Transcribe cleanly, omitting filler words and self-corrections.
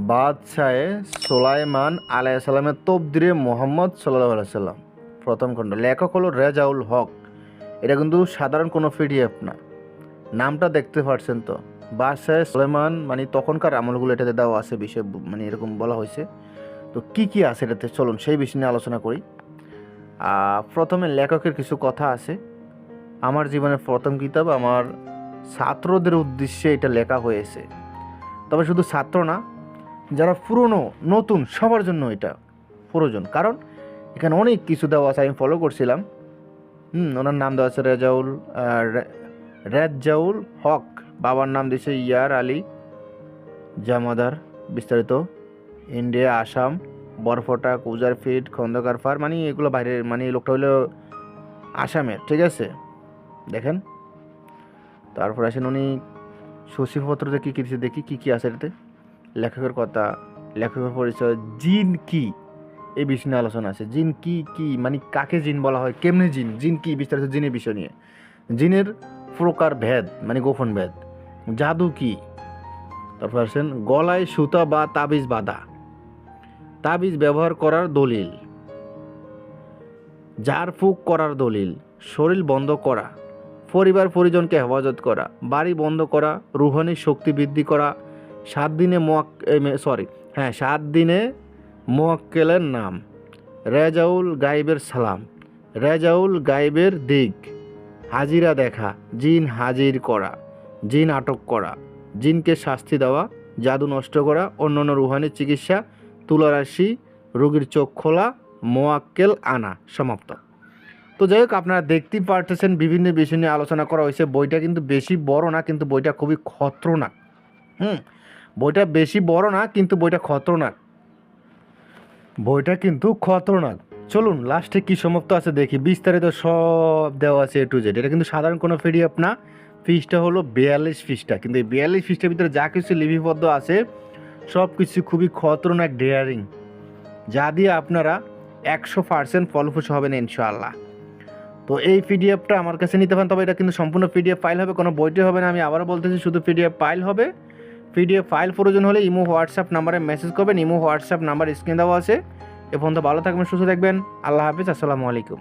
বাদশাহে সোলাইমান আলাইসাল্লামের তবদিরে মোহাম্মদ সাল্লাহ আলাইসাল্লাম। প্রথম খণ্ড। লেখক হলো রেজাউল হক। এটা কিন্তু সাধারণ কোনো পিডিএফ না। নামটা দেখতে পাচ্ছেন তো, বাদশাহে সোলাইমান মানে তখনকার আমলগুলো এটাতে দেওয়া আছে, বিষয় মানে এরকম বলা হয়েছে। তো কি কি আছে এটাতে, চলুন সেই বিষয় নিয়ে আলোচনা করি। প্রথমে লেখকের কিছু কথা আছে। আমার জীবনের প্রথম কিতাব, আমার ছাত্রদের উদ্দেশ্যে এটা লেখা হয়েছে। তবে শুধু ছাত্র না, যারা পুরনো নতুন সবার জন্য এটা প্রয়োজন, কারণ এখানে অনেক কিছু দেওয়া আছে। আমি ফলো করছিলাম। ওনার নাম দেওয়া আছে রেজাউল হক। বাবার নাম দিয়েছে ইয়ার আলী জামাদার। বিস্তারিত ইন্ডিয়া, আসাম, বরফটা, কুজারফিট, খন্দকার ফার, মানে এগুলো বাইরের, মানে এই লোকটা হলো আসামের, ঠিক আছে। দেখেন, তারপর আসেন উনি সচিবপত্রতে কী কী দিচ্ছে, দেখি কী কী আছে এটাতে। লেখকের কথা, লেখকের পরিচয়, জিন কি, এই বিষয় নিয়ে আলোচনা আছে। জিন কি কি মানে কাকে জিন বলা হয়, কেমনে জিন, জিন কি, বিস্তারিত জিনের বিষয় নিয়ে। জিনের প্রকার ভেদ মানে গোপন ভেদ। জাদু কি, তারপর আসেন গলায় সুতা বা তাবিজ বাঁধা, তাবিজ ব্যবহার করার দলিল, ঝাড়ফুঁক করার দলিল, শরীর বন্ধ করা, পরিবার পরিজনকে হেফাজত করা, বাড়ি বন্ধ করা, রুহানি শক্তি বৃদ্ধি করা, 7 দিনে 7 দিনে মোয়াক্কেলের নাম, রেজাউল গাইবের সালাম, রেজাউল গাইবের দিক, হাজিরা দেখা, জিন হাজির করা, জিন আটক করা, জিনকে শাস্তি দেওয়া, জাদু নষ্ট করা, অন্যান্য রুহানি চিকিৎসা, তুলারাশি, রোগীর চোখ খোলা, মোয়াক্কেল আনা। সমাপ্ত। তো যাই হোক, আপনারা দেখতেই পারতেছেন বিভিন্ন বিষয় নিয়ে আলোচনা করা হয়েছে। বইটা কিন্তু বেশি বড় না, কিন্তু বইটা খুবই খতরনাক। বইটা বেশি বড় না, কিন্তু বইটা খতরনাক। বইটা কিন্তু খতরনাক। চলুন লাস্টে কি সমাপ্ত আছে দেখি। বিস্তারিত সব দেওয়া আছে A to Z। এটা কিন্তু সাধারণ কোনো পিডিএফ না। পৃষ্ঠা হলো 42 পৃষ্ঠা, কিন্তু এই 42 পৃষ্ঠার ভিতরে যা কিছু লিপিবদ্ধ আছে সব কিছু খুবই খতরনাক, ডেয়ারিং, যা দিয়ে আপনারা 100% ফলপ্রসূ হবেন ইনশাআল্লাহ। তো এই পিডিএফটা আমার কাছে নিতে পারেন, তবে এটা কিন্তু সম্পূর্ণ পিডিএফ ফাইল হবে, কোনো বইটি হবে না। আমি আবারও বলতেছি, শুধু পিডিএফ ফাইল হবে। পিডিএফ ফাইল প্রয়োজন হলে ইমো হোয়াটসঅ্যাপ নাম্বারে মেসেজ করবেন। ইমো হোয়াটসঅ্যাপ নাম্বার স্ক্রিন দেওয়া আছে। এ পর্যন্ত ভালো থাকবেন, সুস্থ থাকবেন। আল্লাহ হাফিজ, আসসালামু আলাইকুম।